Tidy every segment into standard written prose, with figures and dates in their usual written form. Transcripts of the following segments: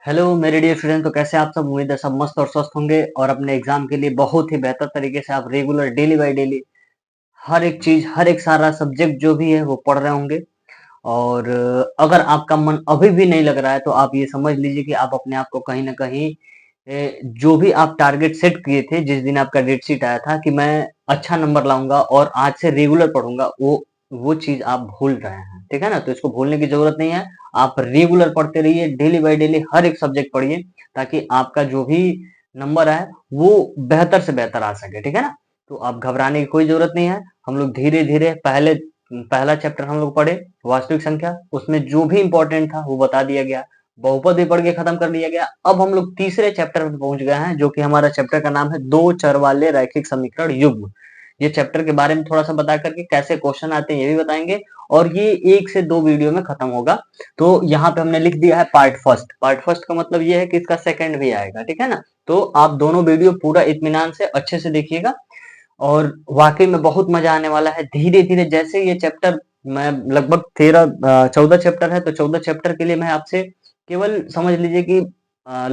Hello मेरे dear student. तो कैसे आप सब? उम्मीद है सब मस्त और स्वस्थ होंगे और अपने एग्जाम के लिए बहुत ही बेहतर तरीके से आप रेगुलर डेली बाय डेली हर एक चीज, हर एक सारा सब्जेक्ट जो भी है वो पढ़ रहे होंगे। और अगर आपका मन अभी भी नहीं लग रहा है तो आप ये समझ लीजिए कि आप अपने आप को कहीं ना कहीं जो भी आप टारगेट सेट किए थे, जिस दिन आपका डेट शीट आया था कि मैं अच्छा नंबर लाऊंगा और आज से रेगुलर पढ़ूंगा, वो चीज आप भूल रहे हैं। ठीक है ना? तो इसको भूलने की जरूरत नहीं है। आप रेगुलर पढ़ते रहिए, डेली बाय डेली हर एक सब्जेक्ट पढ़िए, ताकि आपका जो भी नंबर है वो बेहतर से बेहतर आ सके। ठीक है ना? तो आप घबराने की कोई जरूरत नहीं है। हम लोग धीरे धीरे पहला चैप्टर हम लोग पढ़े, वास्तविक संख्या। उसमें जो भी इंपॉर्टेंट था वो बता दिया गया। बहुपद भी पढ़ के खत्म कर लिया गया। अब हम लोग तीसरे चैप्टर में पहुंच गए हैं, जो कि हमारा चैप्टर का नाम है दो चर वाले रैखिक समीकरण युग्म। ये चैप्टर के बारे में थोड़ा सा बता करके कैसे क्वेश्चन आते हैं ये भी बताएंगे, और ये 1 से 2 वीडियो में खत्म होगा। तो यहाँ पे हमने लिख दिया है पार्ट फर्स्ट। पार्ट फर्स्ट का मतलब ये है कि इसका सेकंड भी आएगा। ठीक है ना? तो आप दोनों वीडियो पूरा इत्मीनान से अच्छे से देखिएगा, और वाकई में बहुत मजा आने वाला है। धीरे धीरे जैसे ये चैप्टर, मैं लगभग 14 चैप्टर है, तो 14 चैप्टर के लिए मैं आपसे केवल समझ लीजिए कि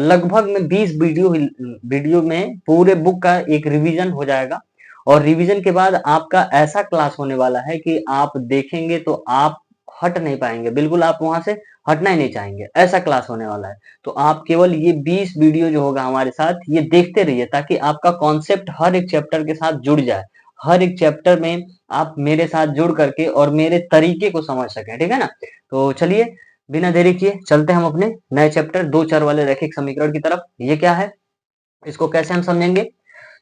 लगभग में 20 वीडियो में पूरे बुक का एक रिवीजन हो जाएगा। और रिवीजन के बाद आपका ऐसा क्लास होने वाला है कि आप देखेंगे तो आप हट नहीं पाएंगे, बिल्कुल आप वहां से हटना ही नहीं चाहेंगे, ऐसा क्लास होने वाला है। तो आप केवल ये 20 वीडियो जो होगा हमारे साथ, ये देखते रहिए, ताकि आपका कॉन्सेप्ट हर एक चैप्टर के साथ जुड़ जाए। हर एक चैप्टर में आप मेरे साथ जुड़ करके और मेरे तरीके को समझ सकें। ठीक है ना? तो चलिए, बिना देरी किए चलते हैं हम अपने नए चैप्टर दो चर वाले रैखिक समीकरण की तरफ। ये क्या है, इसको कैसे हम समझेंगे?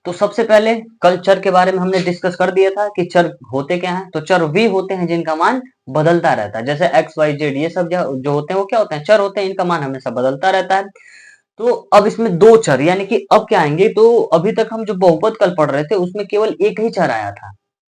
तो सबसे पहले कल चर के बारे में हमने डिस्कस कर दिया था कि चर होते क्या हैं। तो चर वे होते हैं जिनका मान बदलता रहता है, जैसे एक्स वाई जेड, ये सब जो होते हैं वो क्या होते हैं? चर होते हैं, इनका मान हमेशा बदलता रहता है। तो अब इसमें दो चर, यानी कि अब क्या आएंगे? तो अभी तक हम जो बहुपद कल पढ़ रहे थे उसमें केवल एक ही चर आया था,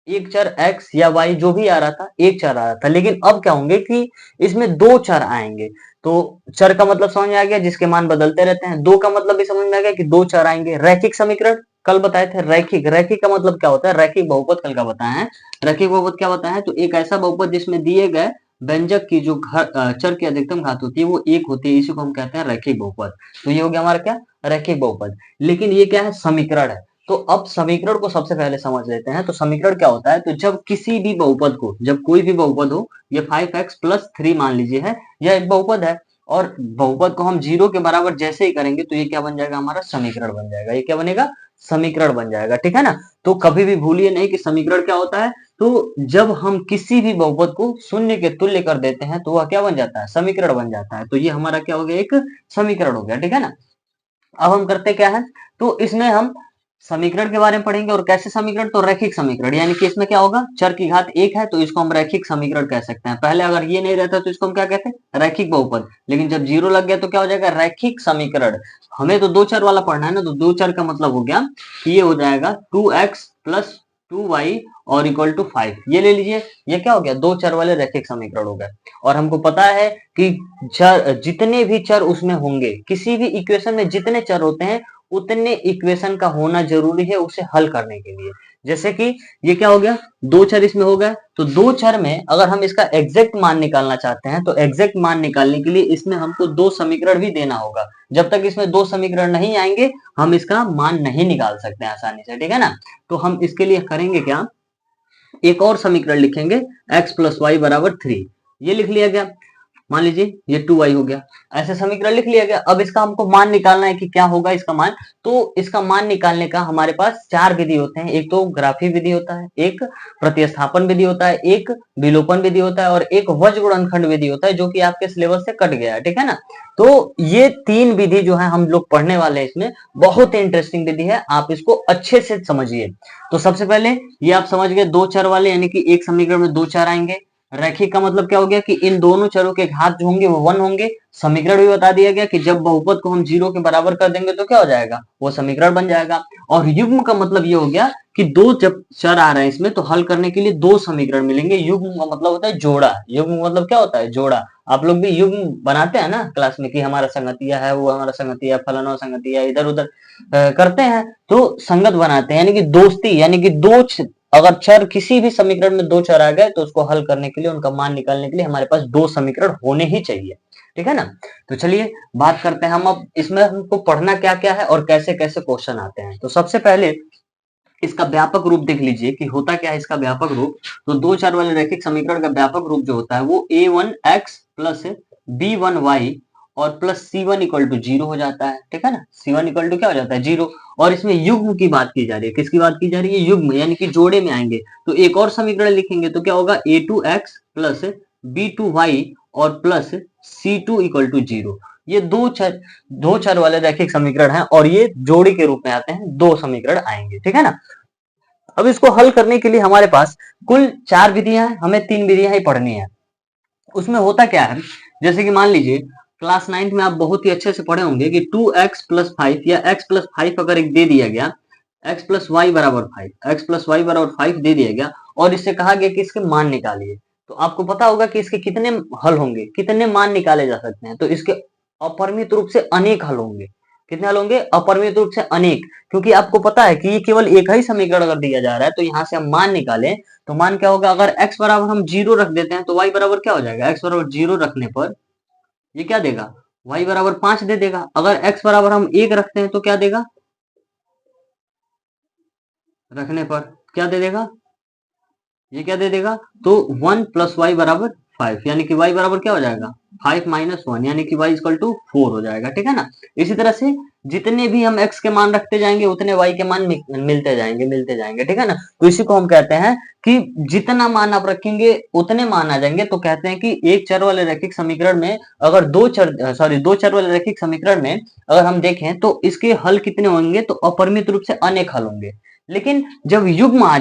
एक चर x या y जो भी आ रहा था, एक चर आ रहा था। लेकिन अब क्या होंगे कि इसमें दो चर आएंगे। तो चर का मतलब समझ में आ गया, जिसके मान बदलते रहते हैं। दो का मतलब भी समझ में आ गया कि दो चर आएंगे। रैखिक समीकरण कल बताए थे। रैखिक, रैखिक का मतलब क्या होता है? रैखिक बहुपद कल का बताए हैं। रैखिक बहुपद क्या बताए हैं? तो एक ऐसा बहुपद जिसमें दिए गए व्यंजक की जो चर की अधिकतम घात होती है वो एक होती है, इसी को हम कहते हैं रैखिक बहुपद। तो ये हो गया हमारा क्या? रैखिक बहुपद। लेकिन ये क्या है? समीकरण है। तो अब समीकरण को सबसे पहले समझ लेते हैं। तो समीकरण क्या होता है? तो जब किसी भी बहुपद को, जब कोई भी बहुपद हो, ये 5x+3 मान लीजिए है, यह एक बहुपद है, और बहुपद को हम 0 के बराबर जैसे ही करेंगे तो ये क्या बन जाएगा? हमारा समीकरण बन जाएगा। ये क्या बनेगा? समीकरण बन जाएगा। ठीक है ना? तो कभी भी भूलिए नहीं कि समीकरण क्या होता है। तो जब हम किसी भी बहुपद को शून्य के तुल्य कर देते हैं तो वह क्या बन जाता है? समीकरण बन जाता है। तो ये हमारा क्या हो गया? एक समीकरण हो गया। ठीक है ना? अब हम करते क्या है? तो इसमें हम समीकरण के बारे में पढ़ेंगे। और कैसे समीकरण? तो रैखिक समीकरण, यानी कि इसमें क्या होगा? चर की घात एक है तो इसको हम रैखिक समीकरण कह सकते हैं। पहले अगर ये नहीं रहता तो इसको हम क्या कहते हैं? रैखिक बहुपद। लेकिन जब जीरो लग गया तो क्या हो जाएगा? रैखिक समीकरण। हमें तो दो चर वाला पढ़ना है ना, तो दो चर का मतलब हो गया कि ये हो जाएगा 2x+2y और इक्वल टू 5। ये ले लीजिए, ये क्या हो गया? दो चर वाले रैखिक समीकरण हो गए। और हमको पता है कि चर, जितने भी चर उसमें होंगे, किसी भी इक्वेशन में जितने चर होते हैं उतने इक्वेशन का होना जरूरी है उसे हल करने के लिए। जैसे कि ये क्या हो गया? दो चर इसमें हो गए, तो दो चर में अगर हम इसका एग्जैक्ट मान निकालना चाहते हैं तो एग्जैक्ट मान निकालने के लिए इसमें हमको दो समीकरण भी देना होगा। जब तक इसमें दो समीकरण नहीं आएंगे हम इसका मान नहीं निकाल सकते आसानी से। ठीक है ना? तो हम इसके लिए करेंगे क्या? एक और समीकरण लिखेंगे, x+y = 3। ये लिख लिया गया। मान लीजिए ये 2y हो गया। ऐसे समीकरण लिख लिया गया। अब इसका हमको मान निकालना है कि क्या होगा इसका मान। तो इसका मान निकालने का हमारे पास चार विधि होते हैं। एक तो ग्राफी विधि होता है, एक प्रतिस्थापन विधि होता है, एक विलोपन विधि होता है, और एक वज्र गुणनखंड विधि होता है, जो कि आपके सिलेबस से कट गया है। ठीक है ना? तो ये तीन विधि जो है हम लोग पढ़ने वाले हैं, इसमें बहुत ही इंटरेस्टिंग विधि है, आप इसको अच्छे से समझिए। तो सबसे पहले ये आप समझ गए दो चर वाले, यानी कि एक समीकरण में दो चर आएंगे। रैखिक का मतलब क्या हो गया? कि इन दोनों चरों के घात जो होंगे वो 1 होंगे। समीकरण भी बता दिया गया कि जब बहुपद को हम 0 के बराबर कर देंगे तो क्या हो जाएगा? वो समीकरण बन जाएगा। और युग्म का मतलब ये हो गया कि दो जब चर आ रहे हैं इसमें तो हल करने के लिए दो समीकरण मिलेंगे। युग्म का मतलब होता है जोड़ा। युग्म का मतलब क्या होता है? जोड़ा। आप लोग भी युग्म बनाते हैं ना क्लास में, कि हमारा संगतिया है, वो हमारा संगतिया, फलाना संगतिया, इधर उधर करते हैं तो संगत बनाते हैं, यानी कि दोस्ती, यानी कि दो अगर चर किसी भी समीकरण में 2 चर आ गए तो उसको हल करने के लिए, उनका मान निकालने के लिए हमारे पास 2 समीकरण होने ही चाहिए, ठीक है ना। तो चलिए बात करते हैं हम अब इसमें हमको पढ़ना क्या क्या है और कैसे कैसे क्वेश्चन आते हैं। तो सबसे पहले इसका व्यापक रूप देख लीजिए कि होता क्या है इसका व्यापक रूप। तो 2 चर वाले रैखिक समीकरण का व्यापक रूप जो होता है वो a1x प्लस b1y और प्लस c1 इक्वल टू 0 हो जाता है, ठीक है ना। c1 इक्वल टू क्या हो जाता है 0। और इसमें युग्म की बात की जा रही है, किसकी बात की जा रही है, युग्म यानी कि जोड़े में आएंगे। तो एक और समीकरण लिखेंगे तो क्या होगा a2x प्लस b2y और प्लस c2 इक्वल टू 0। ये दो चर वाले रैखिक समीकरण हैं और ये जोड़ी के रूप में आते हैं, 2 समीकरण आएंगे, ठीक है ना। अब इसको हल करने के लिए हमारे पास कुल 4 विधियां हैं, हमें 3 विधियां ही पढ़नी है। उसमें होता क्या है, जैसे कि मान लीजिए क्लास 9th में आप बहुत ही अच्छे से पढ़े होंगे कि 2x प्लस 5 या x प्लस 5 अगर एक दे दिया गया, x प्लस वाई बराबर 5, x प्लस वाई बराबर 5 दे दिया गया और इससे कहा गया कि इसके मान निकालिए, तो आपको पता होगा कि इसके कितने हल होंगे, कितने मान निकाले जा सकते हैं। तो इसके अपरिमित रूप से अनेक हल होंगे। कितने हल होंगे, अपरिमित रूप से अनेक, क्योंकि आपको पता है कि ये केवल एक ही समीकरण अगर दिया जा रहा है तो यहाँ से हम मान निकालें तो मान क्या होगा, अगर x बराबर हम 0 रख देते हैं तो y बराबर क्या हो जाएगा, x बराबर 0 रखने पर ये क्या देगा, y बराबर 5 दे देगा। अगर x बराबर हम 1 रखते हैं तो क्या देगा, रखने पर क्या दे देगा, ये क्या दे देगा, तो 1 प्लस वाई बराबर 5, यानी कि y बराबर क्या हो जाएगा 5 माइनस 1, यानी कि y इक्वल टू 4 हो जाएगा, ठीक है ना। इसी तरह से जितने भी हम x के मान रखते जाएंगे उतने y के मान मिलते जाएंगे, ठीक है ना। तो इसी को हम कहते हैं कि जितना मान आप रखेंगे उतने मान आ जाएंगे। तो कहते हैं कि एक चर वाले रैखिक समीकरण में अगर दो चर वाले रैखिक समीकरण में अगर हम देखें तो इसके हल कितने होंगे, तो अपरिमित रूप से अनेक हल होंगे। लेकिन जब युग्म आ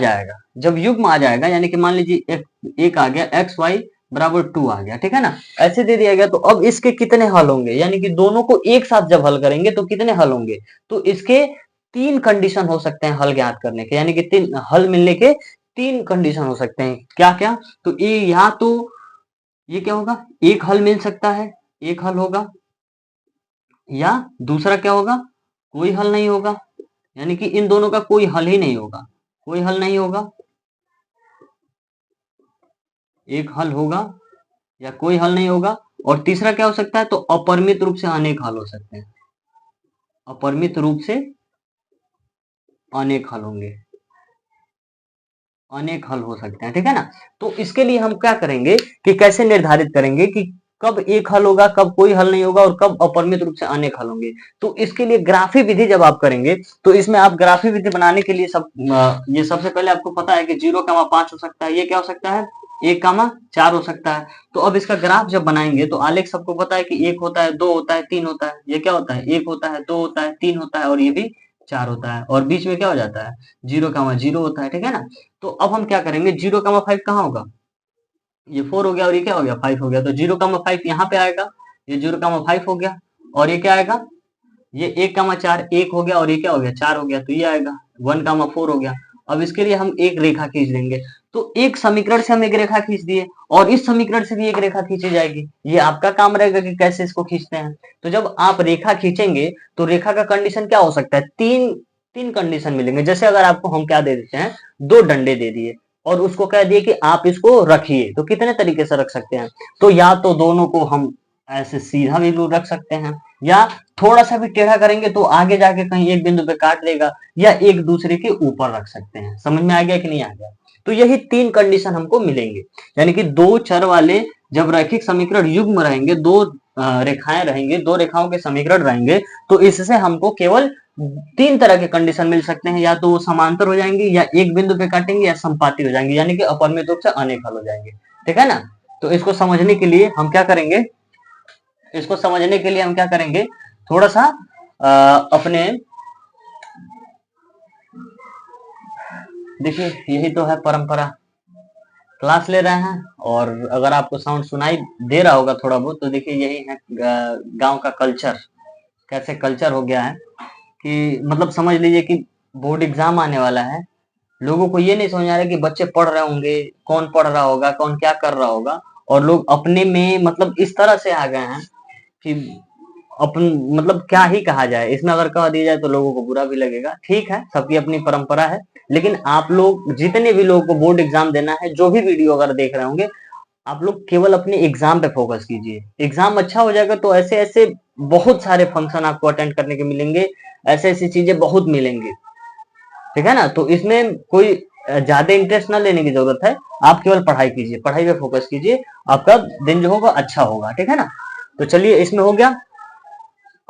जाएगा, यानी कि मान लीजिए एक आ गया एक्स वाई बराबर 2 आ गया, ठीक है ना, ऐसे दे दिया गया, तो अब इसके कितने हल होंगे, यानी कि दोनों को एक साथ जब हल करेंगे तो कितने हल होंगे, तो इसके 3 कंडीशन हो सकते हैं हल ज्ञात करने के, यानी कि 3 हल मिलने के 3 कंडीशन हो सकते हैं। क्या क्या, तो ये या तो ये क्या होगा, एक हल मिल सकता है, एक हल होगा, या दूसरा क्या होगा, कोई हल नहीं होगा, यानी कि इन दोनों का कोई हल ही नहीं होगा, कोई हल नहीं होगा, एक हल होगा या कोई हल नहीं होगा। और तीसरा क्या हो सकता है, तो अपरिमित रूप से अनेक हल हो सकते हैं, अपरिमित रूप से अनेक हल होंगे, अनेक हल हो सकते हैं, ठीक है ना। तो इसके लिए हम क्या करेंगे कि कैसे निर्धारित करेंगे कि कब एक हल होगा, कब कोई हल नहीं होगा और कब अपरिमित रूप से अनेक हल होंगे। तो इसके लिए ग्राफी विधि जब आप करेंगे तो इसमें आप ग्राफी विधि बनाने के लिए ये सबसे पहले आपको पता है कि 0,5 हो सकता है, ये क्या हो सकता है 1,4 हो सकता है। तो अब इसका ग्राफ जब बनाएंगे तो आलेख सबको पता है कि 1 होता है, 2 होता है, 3 होता है। ये क्या होता है, 1 होता है, 2 होता है, 3 होता है और ये भी 4 होता है, और बीच में क्या हो जाता है 0,0 होता है, ठीक है ना। तो अब हम क्या करेंगे, 0,5 कहाँ होगा, ये 4 हो गया और ये क्या हो गया 5 हो गया, तो 0,5 यहाँ पे आएगा, ये 0,5 हो गया, और ये क्या आएगा, ये 1,4 1 हो गया और ये क्या हो गया 4 हो गया, तो ये आएगा 1,4 हो गया। अब इसके लिए हम एक रेखा खींच देंगे, तो एक समीकरण से हम एक रेखा खींच दिए और इस समीकरण से भी एक रेखा खींची जाएगी। ये आपका काम रहेगा कि कैसे इसको खींचते हैं। तो जब आप रेखा खींचेंगे तो रेखा का कंडीशन क्या हो सकता है, तीन तीन कंडीशन मिलेंगे। जैसे अगर आपको हम क्या दे देते हैं, 2 डंडे दे दिए और उसको कह दिए कि आप इसको रखिए, तो कितने तरीके से रख सकते हैं, तो या तो दोनों को हम ऐसे सीधा भी रख सकते हैं, या थोड़ा सा भी टेढ़ा करेंगे तो आगे जाके कहीं एक बिंदु पे काट देगा, या एक दूसरे के ऊपर रख सकते हैं। समझ में आ गया कि नहीं आ गया। तो यही 3 कंडीशन हमको मिलेंगे, यानी कि 2 चर वाले जब रैखिक समीकरण युग्म रहेंगे, 2 रेखाएं रहेंगे, 2 रेखाओं के समीकरण रहेंगे, तो इससे हमको केवल 3 तरह के कंडीशन मिल सकते हैं, या तो वो समांतर हो जाएंगे, या एक बिंदु पे काटेंगे, या संपाती हो जाएंगे, यानी कि अपरिमित रूप से अनेक हल हो जाएंगे, ठीक है ना। तो इसको समझने के लिए हम क्या करेंगे, थोड़ा सा अपने, देखिए यही तो है परंपरा, क्लास ले रहे हैं और अगर आपको साउंड सुनाई दे रहा होगा थोड़ा बहुत, तो देखिए यही है गांव का कल्चर, कैसे कल्चर हो गया है कि मतलब समझ लीजिए कि बोर्ड एग्जाम आने वाला है, लोगों को ये नहीं समझ आ रहा है कि बच्चे पढ़ रहे होंगे, कौन पढ़ रहा होगा, कौन क्या कर रहा होगा, और लोग अपने में मतलब इस तरह से आ गए हैं कि अपन मतलब क्या ही कहा जाए, इसमें अगर कह दिया जाए तो लोगों को बुरा भी लगेगा। ठीक है, सबकी अपनी परंपरा है, लेकिन आप लोग जितने भी लोगों को बोर्ड एग्जाम देना है, जो भी वीडियो अगर देख रहे होंगे, आप लोग केवल अपने एग्जाम पे फोकस कीजिए। एग्जाम अच्छा हो जाएगा तो ऐसे ऐसे बहुत सारे फंक्शन आपको अटेंड करने के मिलेंगे, ऐसे ऐसी चीजें बहुत मिलेंगी। ठीक है ना, तो इसमें कोई ज्यादा इंटरेस्ट ना लेने की जरूरत है, आप केवल पढ़ाई कीजिए, पढ़ाई पे फोकस कीजिए, आपका दिन जो होगा अच्छा होगा। ठीक है ना, तो चलिए इसमें हो गया।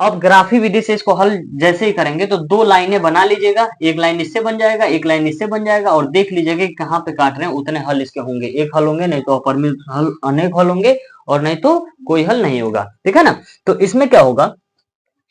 अब ग्राफी विधि से इसको हल जैसे ही करेंगे तो दो लाइनें बना लीजिएगा, एक लाइन इससे बन जाएगा, एक लाइन इससे बन जाएगा, और देख लीजिएगा कि कहाँ पे काट रहे हैं उतने हल इसके होंगे। एक हल होंगे, नहीं तो अपरिमित हल अनेक हल होंगे, और नहीं तो कोई हल नहीं होगा। ठीक है ना, तो इसमें क्या होगा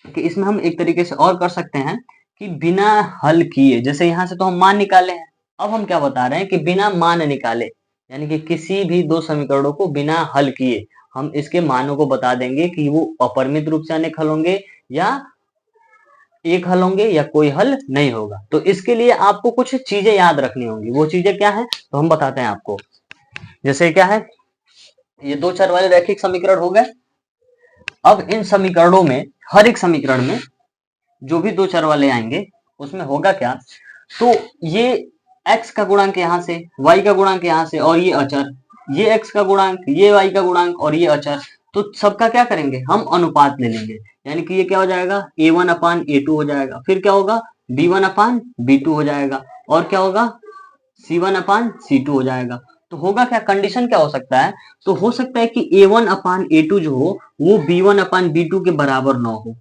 कि इसमें हम एक तरीके से और कर सकते हैं कि बिना हल किए, जैसे यहां से तो हम मान निकाले हैं, अब हम क्या बता रहे हैं कि बिना मान निकाले, यानी कि किसी भी दो समीकरणों को बिना हल किए हम इसके मानों को बता देंगे कि वो अपरिमित रूप से अनेक हल होंगे, या एक हल होंगे, या कोई हल नहीं होगा। तो इसके लिए आपको कुछ चीजें याद रखनी होंगी, वो चीजें क्या है तो हम बताते हैं आपको। जैसे क्या है, ये दो चर वाले रैखिक समीकरण हो गए। अब इन समीकरणों में, हर एक समीकरण में जो भी दो चर वाले आएंगे उसमें होगा क्या, तो ये x का गुणांक यहां से, y का गुणांक यहां से, और ये अचर, ये x का गुणांक, ये y का गुणांक, और ये अचर, तो सबका क्या करेंगे हम अनुपात ले लेंगे। यानी कि ये क्या हो जाएगा a1 अपान a2 हो जाएगा, फिर क्या होगा b1 अपान b2 हो जाएगा, और क्या होगा c1 अपान c2 हो जाएगा। तो होगा क्या, कंडीशन क्या हो सकता है, तो हो सकता है कि a1 अपान a2 जो हो वो b1 अपान b2 के बराबर ना हो,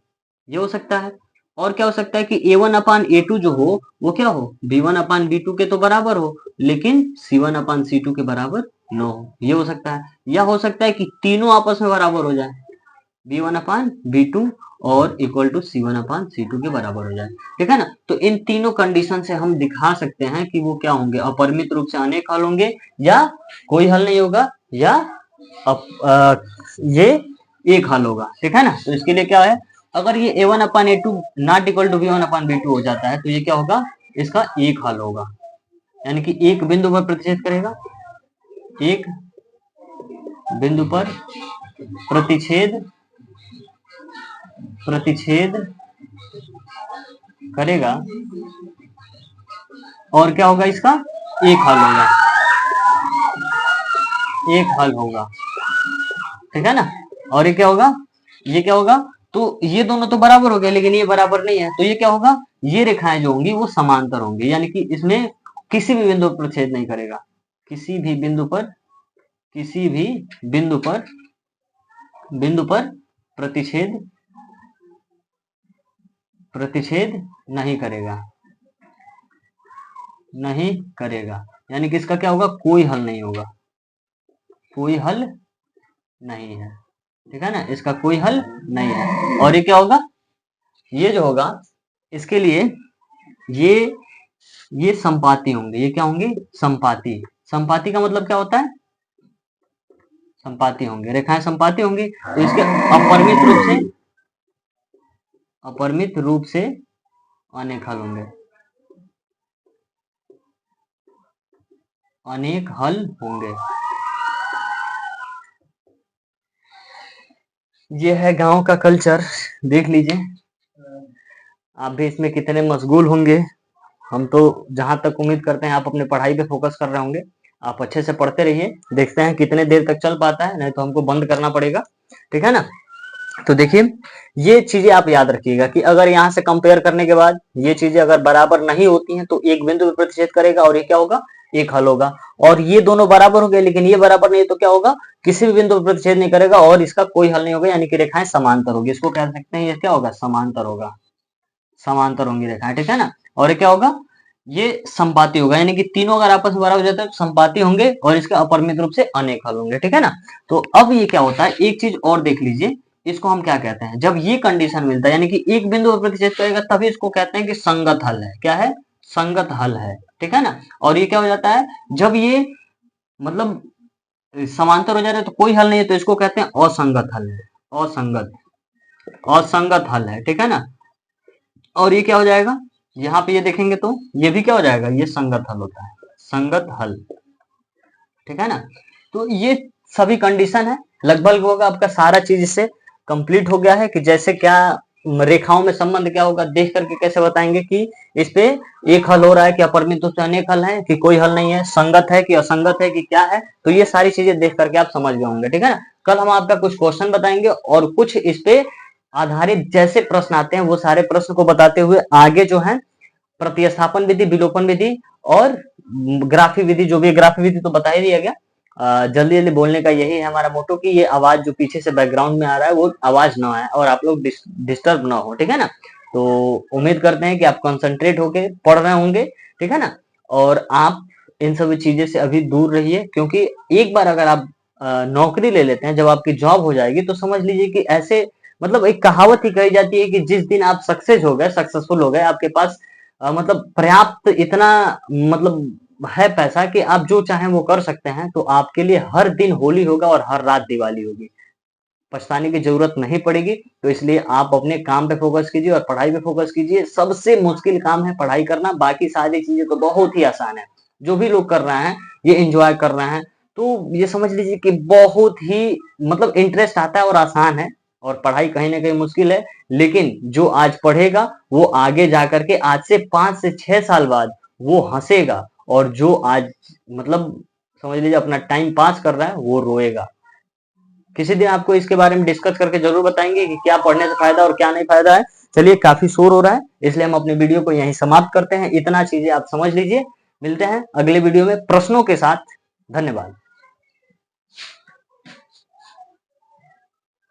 ये हो सकता है। और क्या हो सकता है कि a1 अपान a2 जो हो वो क्या हो b1 अपान b2 के तो बराबर हो, लेकिन c1 अपान c2 के बराबर न हो, ये हो सकता है। या हो सकता है कि तीनों आपस में बराबर हो जाए, b1 अपान b2 और equal to c1 upon c2 के बराबर हो जाए। ठीक है ना, तो इन तीनों कंडीशन से हम दिखा सकते हैं कि वो क्या होंगे, अपरिमित रूप से अनेक हल होंगे, या कोई हल नहीं होगा, या ये एक हल होगा। ठीक है ना, तो इसके लिए क्या है, अगर ये a1 upon a2 not equal to b1 upon b2 हो जाता है तो ये क्या होगा, इसका एक हल होगा, यानी कि एक बिंदु पर प्रतिच्छेद करेगा, एक बिंदु पर प्रतिच्छेद प्रतिच्छेद करेगा, और क्या होगा इसका एक हल होगा, एक हल होगा। ठीक है ना, और ये क्या होगा, ये क्या होगा, तो ये दोनों तो बराबर हो गए, लेकिन ये बराबर नहीं है, तो ये क्या होगा, ये रेखाएं जो होंगी वो समांतर होंगी, यानी कि इसमें किसी भी बिंदु पर प्रतिच्छेद नहीं करेगा, किसी भी बिंदु पर, किसी भी बिंदु पर प्रतिच्छेद प्रतिच्छेद नहीं करेगा, नहीं करेगा, यानी कि इसका क्या होगा, कोई हल नहीं होगा, कोई हल नहीं है। ठीक है ना, इसका कोई हल नहीं है। और ये क्या होगा, ये जो होगा इसके लिए ये ये संपाती होंगे, ये क्या होंगे संपाती। संपाती का मतलब क्या होता है, संपाती होंगे, रेखाएं संपाती होंगी, तो इसके अपरिमित रूप से अनेक हल होंगे, अनेक हल होंगे। ये है गांव का कल्चर, देख लीजिए आप भी इसमें कितने मशगूल होंगे। हम तो जहां तक उम्मीद करते हैं आप अपने पढ़ाई पे फोकस कर रहे होंगे, आप अच्छे से पढ़ते रहिए, देखते हैं कितने देर तक चल पाता है, नहीं तो हमको बंद करना पड़ेगा। ठीक है ना, तो देखिए ये चीजें आप याद रखिएगा कि अगर यहाँ से कंपेयर करने के बाद ये चीजें अगर बराबर नहीं होती हैं तो एक बिंदु पर प्रतिच्छेद करेगा, और ये क्या होगा एक हल होगा। और ये दोनों बराबर हो गए, लेकिन ये बराबर नहीं है तो क्या होगा, किसी भी बिंदु पर प्रतिच्छेद नहीं करेगा और इसका कोई हल नहीं होगा, यानी कि रेखाएं समांतर होगी, इसको कह सकते हैं ये क्या होगा समांतर होगा, समांतर होंगी रेखाएं। ठीक है ना, और ये क्या होगा, ये संपाती होगा, यानी कि तीनों अगर आपस में बराबर हो जाते हैं तो संपाती होंगे, और इसके अपरिमित रूप से अनेक हल होंगे। ठीक है ना, तो अब ये क्या होता है, एक चीज और देख लीजिए, इसको हम क्या कहते हैं, जब ये कंडीशन मिलता है यानी कि एक बिंदु पर प्रतिच्छेद करेगा तभी इसको कहते हैं कि संगत हल है। क्या है, संगत हल है। ठीक है ना, और ये क्या हो जाता है, जब ये मतलब समांतर हो जा रहे हैं तो कोई हल नहीं है तो इसको कहते हैं असंगत हल है, असंगत असंगत हल है। ठीक है ना, और ये क्या हो जाएगा, यहाँ पे ये देखेंगे तो ये भी क्या हो जाएगा, ये संगत हल होता है, संगत हल। ठीक है ना, तो ये सभी कंडीशन है, लगभग होगा आपका सारा चीज इससे कंप्लीट हो गया है कि जैसे क्या रेखाओं में संबंध क्या होगा देख करके कैसे बताएंगे कि इस पे एक हल हो रहा है कि अपरिमित रूप से अनेक हल है कि कोई हल नहीं है, संगत है कि असंगत है कि क्या है। तो ये सारी चीजें देख करके आप समझ गए होंगे, ठीक है ना। कल हम आपका कुछ क्वेश्चन बताएंगे और कुछ इस पे आधारित जैसे प्रश्न आते हैं वो सारे प्रश्न को बताते हुए आगे जो है प्रतिस्थापन विधि, विलोपन विधि और ग्राफी विधि, जो भी ग्राफी विधि तो बता ही दिया गया। जल्दी जल्दी बोलने का यही है हमारा मोटो कि ये आवाज जो पीछे से बैकग्राउंड में आ रहा है वो आवाज ना आए और आप लोग डिस्टर्ब ना हो, ठीक है ना। तो उम्मीद करते हैं कि आप कंसंट्रेट होके पढ़ रहे होंगे, ठीक है ना। और आप इन सभी चीजें से अभी दूर रहिए, क्योंकि एक बार अगर आप नौकरी ले लेते हैं, जब आपकी जॉब हो जाएगी तो समझ लीजिए कि ऐसे मतलब एक कहावत ही कही जाती है कि जिस दिन आप सक्सेस हो गए, सक्सेसफुल हो गए, आपके पास मतलब पर्याप्त इतना मतलब है पैसा कि आप जो चाहें वो कर सकते हैं, तो आपके लिए हर दिन होली होगा और हर रात दिवाली होगी, पछताने की जरूरत नहीं पड़ेगी। तो इसलिए आप अपने काम पे फोकस कीजिए और पढ़ाई पे फोकस कीजिए। सबसे मुश्किल काम है पढ़ाई करना, बाकी सारी चीजें तो बहुत ही आसान है। जो भी लोग कर रहे हैं ये एंजॉय कर रहे हैं, तो ये समझ लीजिए कि बहुत ही मतलब इंटरेस्ट आता है और आसान है। और पढ़ाई कहीं ना कहीं मुश्किल है, लेकिन जो आज पढ़ेगा वो आगे जाकर के आज से 5 से 6 साल बाद वो हंसेगा, और जो आज मतलब समझ लीजिए अपना टाइम पास कर रहा है वो रोएगा। किसी दिन आपको इसके बारे में डिस्कस करके जरूर बताएंगे कि क्या पढ़ने से फायदा और क्या नहीं फायदा है। चलिए काफी शोर हो रहा है, इसलिए हम अपने वीडियो को यहीं समाप्त करते हैं। इतना चीजें आप समझ लीजिए। मिलते हैं अगले वीडियो में प्रश्नों के साथ। धन्यवाद।